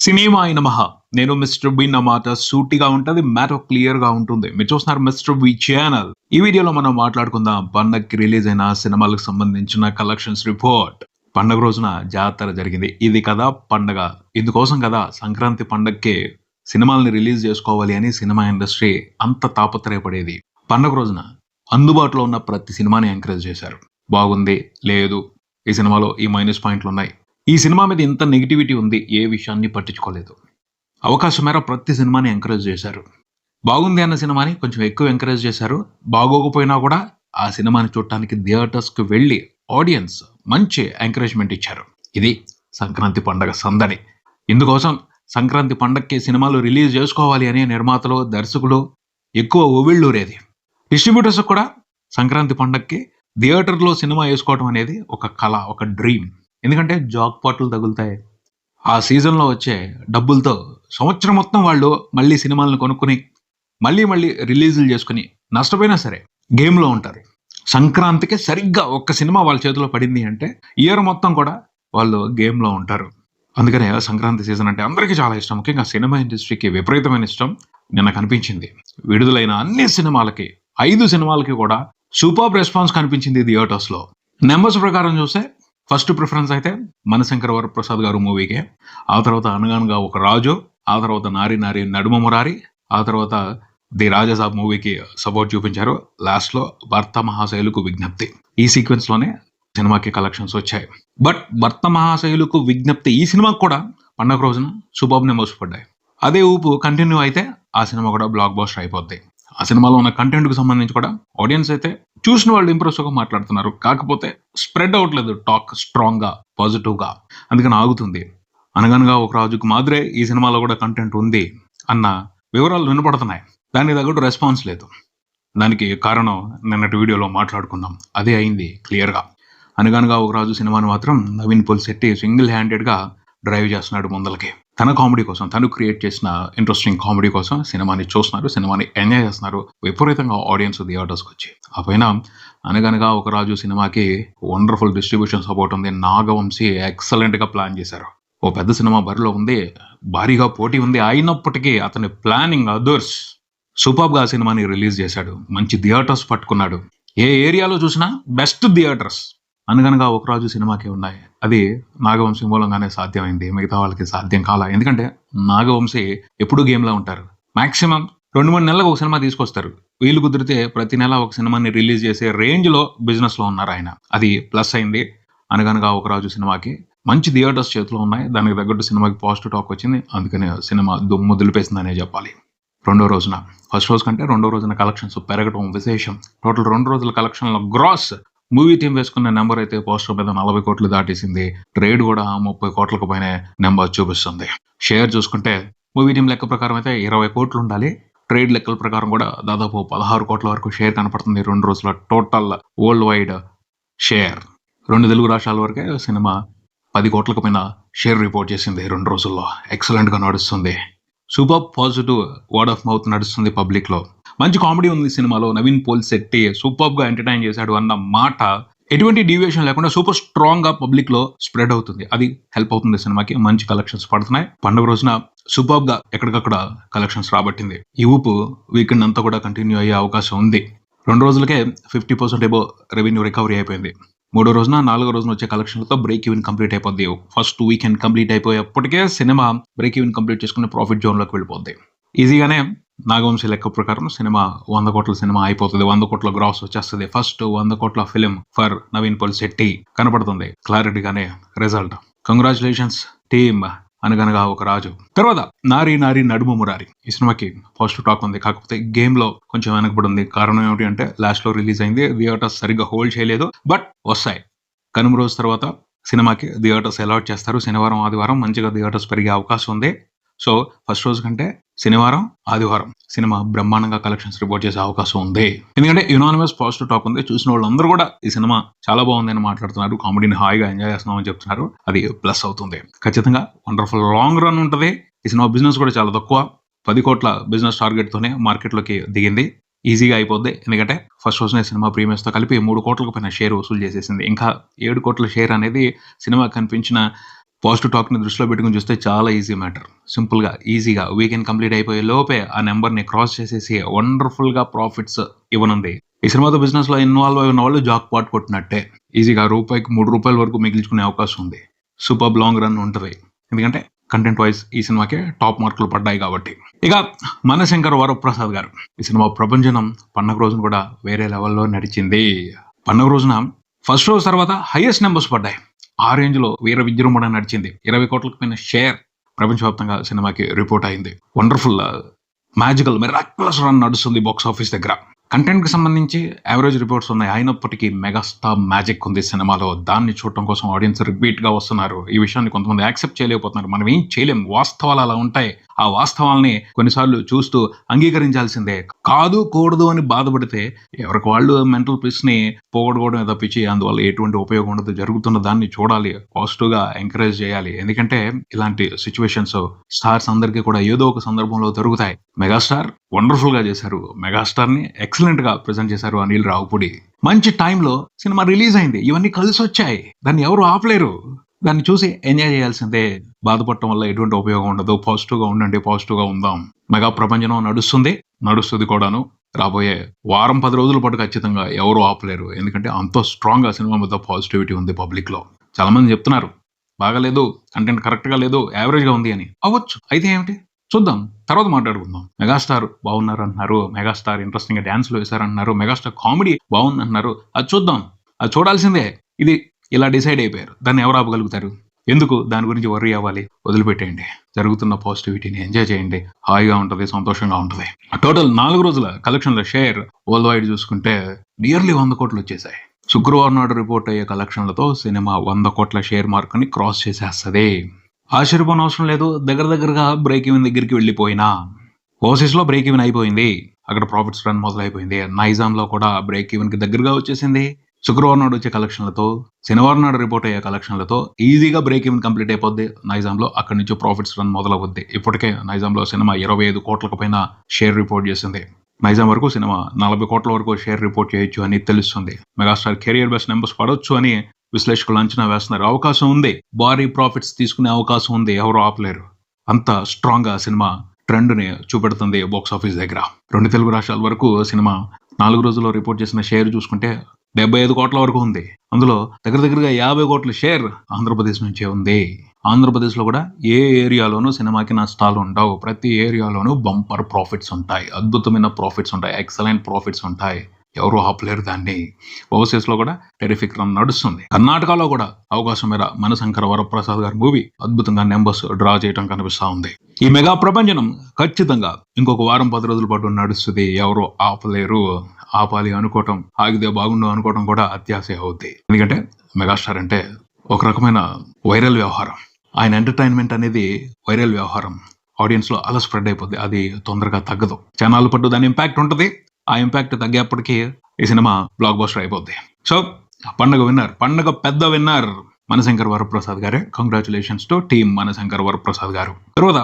Cinema అయిన మహా నేను మిస్టర్ బి నా మాట సూటిగా ఉంటది. మ్యాటర్ క్లియర్ గా ఉంటుంది. మీరు చూస్తున్నారు మిస్టర్ బి ఛానల్. ఈ వీడియోలో మనం మాట్లాడుకుందాం పండగకి రిలీజ్ అయిన సినిమాలకు సంబంధించిన కలెక్షన్స్ రిపోర్ట్. పండగ రోజున జాతర జరిగింది. ఇది కదా పండగ. ఇందుకోసం కదా సంక్రాంతి పండగకి సినిమాల్ని రిలీజ్ చేసుకోవాలి అని సినిమా ఇండస్ట్రీ అంత తాపత్రయపడేది. పండగ రోజున అందుబాటులో ఉన్న ప్రతి సినిమాని ఎంకరేజ్ చేశారు. బాగుంది, లేదు, ఈ సినిమాలో ఈ మైనస్ పాయింట్లు ఉన్నాయి, ఈ సినిమా మీద ఇంత నెగిటివిటీ ఉంది, ఏ విషయాన్ని పట్టించుకోలేదు. అవకాశం మేర ప్రతి సినిమాని ఎంకరేజ్ చేశారు. బాగుంది అన్న సినిమాని కొంచెం ఎక్కువ ఎంకరేజ్ చేశారు. బాగోకపోయినా కూడా ఆ సినిమాని చూడటానికి థియేటర్స్కి వెళ్ళి ఆడియన్స్ మంచి ఎంకరేజ్మెంట్ ఇచ్చారు. ఇది సంక్రాంతి పండగ సందడి. ఇందుకోసం సంక్రాంతి పండగకి సినిమాలు రిలీజ్ చేసుకోవాలి అని నిర్మాతలు, దర్శకులు ఎక్కువ ఉవ్విళ్ళూరేది. డిస్ట్రిబ్యూటర్స్ కూడా సంక్రాంతి పండగకి థియేటర్లో సినిమా వేసుకోవడం అనేది ఒక కళ, ఒక డ్రీమ్. ఎందుకంటే జాక్ పాట్లు తగులుతాయి. ఆ సీజన్లో వచ్చే డబ్బులతో సంవత్సరం మొత్తం వాళ్ళు మళ్ళీ సినిమాలను కొనుక్కుని మళ్ళీ రిలీజులు చేసుకుని నష్టపోయినా సరే గేమ్లో ఉంటారు. సంక్రాంతికి సరిగ్గా ఒక్క సినిమా వాళ్ళ చేతిలో పడింది అంటే ఇయర్ మొత్తం కూడా వాళ్ళు గేమ్లో ఉంటారు. అందుకనే సంక్రాంతి సీజన్ అంటే అందరికీ చాలా ఇష్టం. ముఖ్యంగా సినిమా ఇండస్ట్రీకి విపరీతమైన ఇష్టం. నిన్న కనిపించింది విడుదలైన అన్ని సినిమాలకి, 5 సినిమాలకి కూడా సూపర్ రెస్పాన్స్ కనిపించింది థియేటర్స్లో. నెంబర్స్ ప్రకారం చూస్తే ఫస్ట్ ప్రిఫరెన్స్ అయితే మనశంకర వరప్రసాద్ గారు మూవీకే, ఆ తర్వాత అనగనగా ఒక రాజు, ఆ తర్వాత నారి నారి నడుమ మురారి, ఆ తర్వాత ది రాజాసాబ్ మూవీకి సపోర్ట్ చూపించారు. లాస్ట్లో భర్త మహాశైలుకు విజ్ఞప్తి. ఈ సీక్వెన్స్లోనే సినిమాకి కలెక్షన్స్ వచ్చాయి. బట్ భర్త మహాశైలుకు విజ్ఞప్తి ఈ సినిమాకి కూడా పండగ రోజున సూపర్ నెంబర్స్ పడ్డాయి. అదే ఊపు కంటిన్యూ అయితే ఆ సినిమా కూడా బ్లాక్ బస్టర్ అయిపోద్ది. ఆ సినిమాలో ఉన్న కంటెంట్కి సంబంధించి కూడా ఆడియన్స్ అయితే చూసిన వాళ్ళు ఇంప్రెసివ్గా మాట్లాడుతున్నారు. కాకపోతే స్ప్రెడ్ అవ్వట్లేదు టాక్ స్ట్రాంగ్గా, పాజిటివ్గా. అందుకని ఆగుతుంది. అనగనగా ఒక రాజుకు మాదిరే ఈ సినిమాలో కూడా కంటెంట్ ఉంది అన్న వివరాలు వినపడుతున్నాయి. దానికి తగ్గట్టు రెస్పాన్స్ లేదు. దానికి కారణం నిన్నటి వీడియోలో మాట్లాడుకుందాం. అదే అయింది క్లియర్గా. అనగనగా ఒక రాజు సినిమాని మాత్రం నవీన్ పోల్శెట్టి సింగిల్ హ్యాండెడ్గా డ్రైవ్ చేస్తున్నాడు ముందలకి. తన కామెడీ కోసం, తను క్రియేట్ చేసిన ఇంట్రెస్టింగ్ కామెడీ కోసం సినిమాని చూస్తున్నారు, సినిమాని ఎంజాయ్ చేస్తున్నారు విపరీతంగా ఆడియన్స్ థియేటర్స్కి వచ్చి. ఆ పైన అనగనగా ఒక రాజు సినిమాకి వండర్ఫుల్ డిస్ట్రిబ్యూషన్ సపోర్ట్ ఉంది. నాగవంశీ ఎక్సలెంట్గా ప్లాన్ చేశారు. ఓ పెద్ద సినిమా బరిలో ఉంది, భారీగా పోటీ ఉంది. అయినప్పటికీ అతని ప్లానింగ్ అదర్స్ సూపర్గా ఆ సినిమాని రిలీజ్ చేశాడు. మంచి థియేటర్స్ పట్టుకున్నాడు. ఏ ఏరియాలో చూసినా బెస్ట్ థియేటర్స్ అనగనగా ఒక రాజు సినిమాకి ఉన్నాయి. అది నాగవంశీ మూలంగానే సాధ్యమైంది. మిగతా వాళ్ళకి సాధ్యం కాల. ఎందుకంటే నాగవంశీ ఎప్పుడూ గేమ్లో ఉంటారు. మాక్సిమం 2-3 నెలలకు ఒక సినిమా తీసుకొస్తారు. వీలు కుదిరితే ప్రతి నెల ఒక సినిమాని రిలీజ్ చేసే రేంజ్లో బిజినెస్లో ఉన్నారు ఆయన. అది ప్లస్ అయింది. అనగనగా ఒక రాజు సినిమాకి మంచి థియేటర్స్ చేతిలో ఉన్నాయి. దానికి తగ్గట్టు సినిమాకి పాజిటివ్ టాక్ వచ్చింది. అందుకని సినిమా దుమ్ము దులిపేసిందనే చెప్పాలి. రెండో రోజున, ఫస్ట్ రోజు కంటే రెండో రోజున కలెక్షన్స్ పెరగడం విశేషం. టోటల్ 2 రోజుల కలెక్షన్లో గ్రాస్ మూవీ టీం వేసుకున్న నెంబర్ అయితే పోస్టర్ మీద 40 కోట్లు దాటేసింది. ట్రేడ్ కూడా 30 కోట్లకు పైన నెంబర్ చూపిస్తుంది. షేర్ చూసుకుంటే మూవీ టీం లెక్క ప్రకారం అయితే 20 కోట్లు ఉండాలి. ట్రేడ్ లెక్కల ప్రకారం కూడా దాదాపు 16 కోట్ల వరకు షేర్ కనపడుతుంది 2 రోజుల total world wide share. 2 Telugu రాష్ట్రాల వరకే సినిమా 10 కోట్లకు పైన షేర్ రిపోర్ట్ చేసింది 2 రోజుల్లో. ఎక్సలెంట్గా నడుస్తుంది. Super positive word of mouth నడుస్తుంది పబ్లిక్లో. మంచి కామెడీ ఉంది సినిమాలో. నవీన్ పోల్శెట్టి సూపర్గా ఎంటర్టైన్ చేశాడు అన్న మాట ఎటువంటి డీవియేషన్ లేకుండా సూపర్ స్ట్రాంగ్గా పబ్లిక్లో స్ప్రెడ్ అవుతుంది. అది హెల్ప్ అవుతుంది సినిమాకి. మంచి కలెక్షన్స్ పడుతున్నాయి. పండుగ రోజున సూపర్గా ఎక్కడికక్కడ కలెక్షన్స్ రాబట్టింది. ఈ ఊపు వీకెండ్ అంతా కూడా కంటిన్యూ అయ్యే అవకాశం ఉంది. 2 రోజులకే 50% ఎబో రెవెన్యూ రికవరీ అయిపోయింది. 3వ రోజున, 4వ రోజున వచ్చే కలెక్షన్లతో బ్రేక్ ఈవెన్ కంప్లీట్ అయిపోద్ది. ఫస్ట్ వీకెండ్ కంప్లీట్ అయిపోయేప్పటికే సినిమా బ్రేక్ ఈవెన్ కంప్లీట్ చేసుకుని ప్రాఫిట్ జోన్లోకి వెళ్ళిపోద్ది. ఈజీగానే నాగవంశీ లెక్క ప్రకారం సినిమా 100 కోట్ల సినిమా అయిపోతుంది. 100 కోట్ల గ్రాస్ వచ్చేస్తుంది. ఫస్ట్ 100 కోట్ల ఫిలిం ఫర్ నవీన్ పోల్శెట్టి కనపడుతుంది క్లారిటీగానే రిజల్ట్. కంగ్రాచులేషన్స్ టీమ్ అనగనగా ఒక రాజు. తర్వాత నారి నారి నడుమ మురారి. ఈ సినిమాకి పాజిటివ్ టాక్ ఉంది. కాకపోతే గేమ్లో కొంచెం వెనకబడి ఉంది. కారణం ఏమిటి అంటే లాస్ట్లో రిలీజ్ అయింది. థియేటర్స్ సరిగ్గా హోల్డ్ చేయలేదు. బట్ వస్తాయి. కనుమ రోజు తర్వాత సినిమాకి థియేటర్స్ అలాట్ చేస్తారు. శనివారం, ఆదివారం మంచిగా థియేటర్స్ పెరిగే అవకాశం ఉంది. సో ఫస్ట్ రోజు కంటే శనివారం, ఆదివారం సినిమా బ్రహ్మాండంగా కలెక్షన్స్ రిపోర్ట్ చేసే అవకాశం ఉంది. ఎందుకంటే యునానిమస్ పాజిటివ్ టాక్ ఉంది. చూసిన వాళ్ళందరూ కూడా ఈ సినిమా చాలా బాగుందని మాట్లాడుతున్నారు. కామెడీని హాయిగా ఎంజాయ్ చేస్తున్నామని చెప్తున్నారు. అది ప్లస్ అవుతుంది. ఖచ్చితంగా వండర్ఫుల్ లాంగ్ రన్ ఉంటుంది. ఈ సినిమా బిజినెస్ కూడా చాలా తక్కువ. 10 కోట్ల బిజినెస్ టార్గెట్తోనే మార్కెట్లోకి దిగింది. ఈజీగా అయిపోద్ది. ఎందుకంటే ఫస్ట్ రోజునే సినిమా ప్రీమియర్స్తో కలిపి 3 కోట్లకు పైన షేర్ వసూలు చేసేసింది. ఇంకా 7 కోట్ల షేర్ అనేది సినిమా కనిపించిన పాజిటివ్ టాక్ని దృష్టిలో పెట్టుకుని చూస్తే చాలా ఈజీ మ్యాటర్. సింపుల్గా ఈజీగా వీకెండ్ కంప్లీట్ అయిపోయే లోపే ఆ నెంబర్ని క్రాస్ చేసేసి వండర్ఫుల్గా ప్రాఫిట్స్ ఇవ్వనుంది. ఈ సినిమాతో బిజినెస్లో ఇన్వాల్వ్ అయిన వాళ్ళు జాక్ పాట్ కొట్టినట్టే. ఈజీగా రూపాయికి ₹3 వరకు మిగిల్చుకునే అవకాశం ఉంది. సూపర్ లాంగ్ రన్ ఉంటుంది. ఎందుకంటే కంటెంట్ వైజ్ ఈ సినిమాకి టాప్ మార్కులు పడ్డాయి కాబట్టి. ఇక మనశంకర్ వరప్రసాద్ గారు ఈ సినిమా ప్రపంచం పండగ రోజున కూడా వేరే లెవెల్లో నడిచింది. పండగ రోజున ఫస్ట్ రోజు తర్వాత హైయెస్ట్ నెంబర్స్ పడ్డాయి. ఆ రేంజ్లో వీర విజృంభణ నడిచింది. 20 కోట్లకు పైన షేర్ ప్రపంచవ్యాప్తంగా సినిమాకి రిపోర్ట్ అయింది. వండర్ఫుల్ మ్యాజికల్ మిరాక్యులస్ రన్ నడుస్తుంది బాక్స్ ఆఫీస్ దగ్గర. కంటెంట్కి సంబంధించి యావరేజ్ రిపోర్ట్స్ ఉన్నాయి. అయినప్పటికీ మెగాస్టార్ మ్యాజిక్ ఉంది సినిమాలో. దాన్ని చూడటం కోసం ఆడియన్స్ రిపీట్గా వస్తున్నారు. ఈ విషయాన్ని కొంతమంది యాక్సెప్ట్ చేయలేకపోతున్నారు. మనం ఏం చేయలేం, వాస్తవాలు అలా ఉంటాయి. ఆ వాస్తవాల్ని కొన్నిసార్లు చూస్తూ అంగీకరించాల్సిందే. కాదు కూడదు అని బాధపడితే ఎవరికి వాళ్ళు మెంటల్ పీస్ని పోగొట్టుకోవడం తప్పించి అందువల్ల ఎటువంటి ఉపయోగం ఉండదు. జరుగుతున్న దాన్ని చూడాలి, పాజిటివ్గా ఎంకరేజ్ చేయాలి. ఎందుకంటే ఇలాంటి సిచ్యువేషన్స్ స్టార్స్ అందరికీ కూడా ఏదో ఒక సందర్భంలో దొరుకుతాయి. మెగాస్టార్ వండర్ఫుల్ గా చేశారు. మెగాస్టార్ ని ఎక్సలెంట్ గా ప్రెజెంట్ చేశారు అనిల్ రావుపూడి. మంచి టైంలో సినిమా రిలీజ్ అయింది. ఇవన్నీ కలిసి వచ్చాయి. దాన్ని ఎవరు ఆపలేరు. దాన్ని చూసి ఎంజాయ్ చేయాల్సిందే. బాధపడటం వల్ల ఎటువంటి ఉపయోగం ఉండదు. పాజిటివ్ గా ఉండండి, పాజిటివ్ గా ఉందాం. మెగా ప్రపంచం నడుస్తుంది కూడాను. రాబోయే వారం 10 రోజుల పాటు ఖచ్చితంగా ఎవరు ఆపలేరు. ఎందుకంటే అంత స్ట్రాంగ్ గా సినిమా మీద పాజిటివిటీ ఉంది పబ్లిక్ లో. చాలా మంది చెప్తున్నారు బాగాలేదు, కంటెంట్ కరెక్ట్ గా లేదు, యావరేజ్ గా ఉంది అని. అవ్వచ్చు, అయితే ఏమిటి చూద్దాం, తర్వాత మాట్లాడుకుందాం. మెగాస్టార్ బాగున్నారు అంటున్నారు, మెగాస్టార్ ఇంట్రెస్టింగ్ గా డాన్స్లు వేశారంటున్నారు, మెగాస్టార్ కామెడీ బాగుంది అంటున్నారు. అది చూద్దాం, అది చూడాల్సిందే. ఇది ఇలా డిసైడ్ అయిపోయారు. దాన్ని ఎవరు ఆపగలుగుతారు? ఎందుకు దాని గురించి వర్రీ అవ్వాలి? వదిలిపెట్టేయండి. జరుగుతున్న పాజిటివిటీని ఎంజాయ్ చేయండి. హాయిగా ఉంటుంది, సంతోషంగా ఉంటుంది. టోటల్ 4 రోజుల కలెక్షన్ల షేర్ వరల్డ్ వైడ్ చూసుకుంటే నియర్లీ 100 కోట్లు వచ్చేసాయి. శుక్రవారం నాడు రిపోర్ట్ అయ్యే కలెక్షన్లతో సినిమా 100 కోట్ల షేర్ మార్క్ని క్రాస్ చేసేస్తుంది. ఆశ్చర్యపోని అవసరం లేదు. దగ్గరగా బ్రేక్ ఈవెన్ దగ్గరికి వెళ్ళిపోయినా ఓవర్సీస్లో బ్రేక్ ఈవెన్ అయిపోయింది. అక్కడ ప్రాఫిట్స్ రన్ మొదలైపోయింది. నైజాంలో కూడా బ్రేక్ ఈవెన్కి దగ్గరగా వచ్చేసింది. శుక్రవారం నాడు వచ్చే కలెక్షన్లతో, శనివారం నాడు రిపోర్ట్ అయ్యే కలెక్షన్లతో ఈజీగా బ్రేక్ ఈవెన్ కంప్లీట్ అయిపోద్ది నైజాంలో. అక్కడి నుంచి ప్రాఫిట్స్ రన్ మొదలవుద్ది. ఇప్పటికే నైజాంలో సినిమా 25 కోట్లకు పైన షేర్ రిపోర్ట్ చేసింది. నైజాం వరకు సినిమా 40 కోట్ల వరకు షేర్ రిపోర్ట్ చేయొచ్చు అని తెలుస్తుంది. మెగాస్టార్ కెరియర్ బెస్ట్ నెంబర్స్ పడవచ్చు అని విశ్లేషకులు అంచనా వేస్తున్నారు. అవకాశం ఉంది, భారీ ప్రాఫిట్స్ తీసుకునే అవకాశం ఉంది. ఎవరు ఆపలేరు. అంత స్ట్రాంగ్ గా సినిమా ట్రెండ్ ని చూపెడుతుంది బాక్స్ ఆఫీస్ దగ్గర. 2 తెలుగు రాష్ట్రాల వరకు సినిమా 4 రోజుల్లో రిపోర్ట్ చేసిన షేర్ చూసుకుంటే 75 కోట్ల వరకు ఉంది. అందులో దగ్గరగా 50 కోట్ల షేర్ ఆంధ్రప్రదేశ్ నుంచే ఉంది. ఆంధ్రప్రదేశ్లో కూడా ఏ ఏరియాలోనూ సినిమాకి నష్టాలు ఉండవు. ప్రతి ఏరియాలోనూ బంపర్ ప్రాఫిట్స్ ఉంటాయి. అద్భుతమైన ప్రాఫిట్స్ ఉంటాయి. ఎక్సలెంట్ ప్రాఫిట్స్ ఉంటాయి. ఎవరు ఆపలేరు దాన్ని. ఓవర్సీస్లో కూడా టెరిఫిక్ రన్ నడుస్తుంది. కర్ణాటకలో కూడా అవకాశం మేర మనశంకర వరప్రసాద్ గారి మూవీ అద్భుతంగా నెంబర్స్ డ్రా చేయడం కనిపిస్తా ఉంది. ఈ మెగా ప్రపంచం ఖచ్చితంగా ఇంకొక వారం 10 రోజుల పాటు నడుస్తుంది. ఎవరు ఆపలేరు. ఆపాలి అనుకోవటం, ఆగితే బాగుండు అనుకోవటం కూడా అత్యాశ అవుద్ది. ఎందుకంటే మెగాస్టార్ అంటే ఒక రకమైన వైరల్ వ్యవహారం. ఆయన ఎంటర్టైన్మెంట్ అనేది వైరల్ వ్యవహారం. ఆడియన్స్ లో అలా స్ప్రెడ్ అయిపోద్ది. అది తొందరగా తగ్గదు. ఛానల్ పట్టు దాని ఇంపాక్ట్ ఉంటుంది. ఆ ఇంపాక్ట్ తగ్గేప్పటికీ ఈ సినిమా బ్లాక్ బస్టర్ అయిపోద్ది. సో పండగ పెద్ద విన్నర్ మనశంకర్ వరప్రసాద్ గారే. Congratulations to team Manashankar Varaprasad గారు. తర్వాత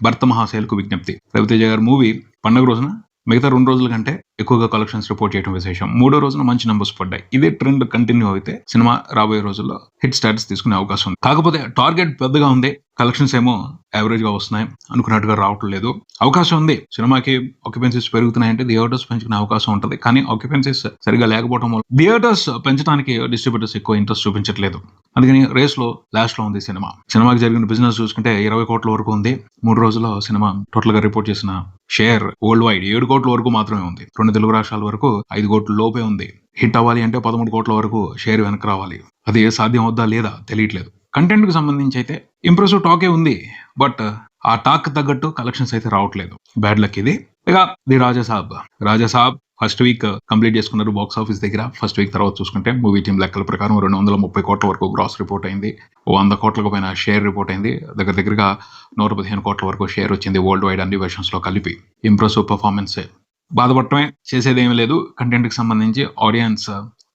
భర్త మహాశైలకు విజ్ఞప్తి. రవితేజ గారి మూవీ పండుగ రోజున మిగతా 2 రోజుల కంటే ఎక్కువగా కలెక్షన్స్ రిపోర్ట్ చేయడం విశేషం. 3వ రోజున మంచి నెంబర్స్ పడ్డాయి. ఇదే ట్రెండ్ కంటిన్యూ అయితే సినిమా రాబోయే రోజుల్లో హిట్ స్టాటస్ తీసుకునే అవకాశం ఉంది. కాకపోతే టార్గెట్ పెద్దగా ఉంది. కలెక్షన్స్ ఏమో యావరేజ్ గా వస్తున్నాయి, అనుకున్నట్టుగా రావట్లేదు. అవకాశం ఉంది. సినిమాకి ఆక్యుపెన్సీస్ పెరుగుతున్నాయంటే థియేటర్స్ పెంచుకునే అవకాశం ఉంటుంది. కానీ ఆక్యుపెన్సీస్ సరిగా లేకపోవడం వల్ల థియేటర్స్ పెంచడానికి డిస్ట్రిబ్యూటర్స్ ఎక్కువ ఇంట్రెస్ట్ చూపించట్లేదు. అందుకని రేస్ లో లాస్ట్ లో ఉంది సినిమా. సినిమాకి జరిగిన బిజినెస్ చూసుకుంటే 20 కోట్ల వరకు ఉంది. 3 రోజుల్లో సినిమా టోటల్ గా రిపోర్ట్ చేసిన షేర్ వరల్డ్ వైడ్ 7 కోట్ల వరకు మాత్రమే ఉంది. 2 తెలుగు రాష్ట్రాల వరకు 5 కోట్ల లోపే ఉంది. హిట్ అవ్వాలి అంటే 13 కోట్ల వరకు షేర్ వెనక్కి రావాలి. అది సాధ్యం అవుద్దా లేదా తెలియట్లేదు. కంటెంట్ కు సంబంధించి అయితే ఇంప్రెసివ్ టాకే ఉంది. బట్ ఆ టాక్ తగ్గట్టు కలెక్షన్స్ అయితే రావట్లేదు. బ్యాడ్ లక్ ఇది. ఇక the Raja Saab first week complete చేసుకున్నారు బాక్స్ ఆఫీస్ దగ్గర. ఫస్ట్ వీక్ తర్వాత చూసుకుంటే మూవీ టీం లెక్కల ప్రకారం 230 కోట్ల వరకు గ్రాస్ రిపోర్ట్ అయింది. 100 కోట్లకు పైన షేర్ రిపోర్ట్ అయింది. దగ్గరగా 115 కోట్ల వరకు షేర్ వచ్చింది వరల్డ్ వైడ్ అన్ని వెర్షన్స్ లో కలిపి. ఇంప్రెసివ్ పర్ఫార్మెన్సే. బాధపడటమే, చేసేదేమీ లేదు. కంటెంట్ కి సంబంధించి ఆడియన్స్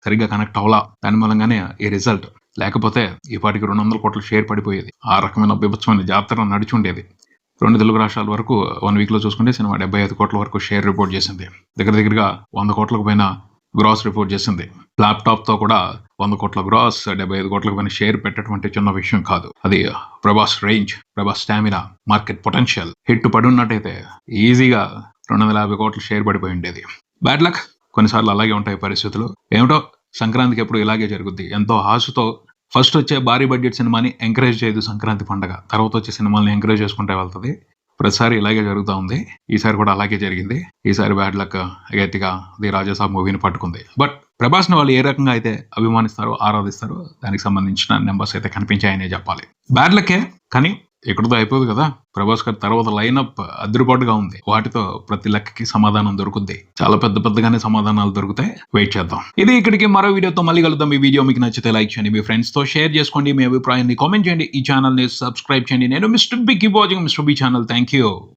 సరిగ్గా కనెక్ట్ అవ్వాలా. దాని మూలంగానే ఈ రిజల్ట్. లేకపోతే ఈ పాటికి 200 కోట్ల షేర్ పడిపోయేది. ఆ రకమైన బీభత్సమైన జాతర నడిచి ఉండేది. 2 తెలుగు రాష్ట్రాల వరకు 1 వీక్ లో చూసుకుంటే సినిమా 75 కోట్ల వరకు షేర్ రిపోర్ట్ చేసింది. దగ్గరగా 100 కోట్లకు పైన గ్రాస్ రిపోర్ట్ చేసింది. ల్యాప్టాప్ తో కూడా 100 కోట్ల గ్రాస్ 75 కోట్లకు పైన షేర్ పెట్టడం అంటే చిన్న విషయం కాదు. అది Prabhas range, Prabhas stamina, market potential hit పడి ఉన్నట్టయితే ఈజీగా 250 కోట్ల షేర్ పడిపోయి ఉండేది. బ్యాడ్ లక్, కొన్నిసార్లు అలాగే ఉంటాయి పరిస్థితులు. ఏమిటో సంక్రాంతికి ఎప్పుడు ఇలాగే జరుగుద్ది. ఎంతో ఆశతో ఫస్ట్ వచ్చే భారీ బడ్జెట్ సినిమాని ఎంకరేజ్ చేయదు సంక్రాంతి పండగ, తర్వాత వచ్చే సినిమాల్ని ఎంకరేజ్ చేసుకుంటే వెళ్తుంది. ప్రతిసారి ఇలాగే జరుగుతూ ఉంది. ఈసారి కూడా అలాగే జరిగింది. ఈసారి బ్యాడ్ లక్ గట్టిగా ది రాజాసాబ్ మూవీని పట్టుకుంది. బట్ ప్రభాస్ని వాళ్ళు ఏ రకంగా అయితే అభిమానిస్తారో, ఆరాధిస్తారో దానికి సంబంధించిన నెంబర్స్ అయితే కనిపించాయనే చెప్పాలి. బ్యాడ్ లక్కే, కానీ ఇక్కడితో అయిపోదు కదా. ప్రభాస్ గారి తర్వాత లైనప్ అదిరిపాటుగా ఉంది. వాటితో ప్రతి లెక్కకి సమాధానం దొరుకుద్ది. చాలా పెద్దగానే సమాధానాలు దొరుకుతాయి. వెయిట్ చేద్దాం. ఇది ఇక్కడికి మరో వీడియోతో మళ్ళీ కలుద్దాం. ఈ వీడియో మీకు నచ్చితే లైక్ చేయండి, మీ ఫ్రెండ్స్ తో షేర్ చేసుకోండి, మీ అభిప్రాయాన్ని కామెంట్ చేయండి, ఈ ఛానల్ ని సబ్స్క్రైబ్ చేయండి. నేను mister B, keep watching mister B channel. Thank you.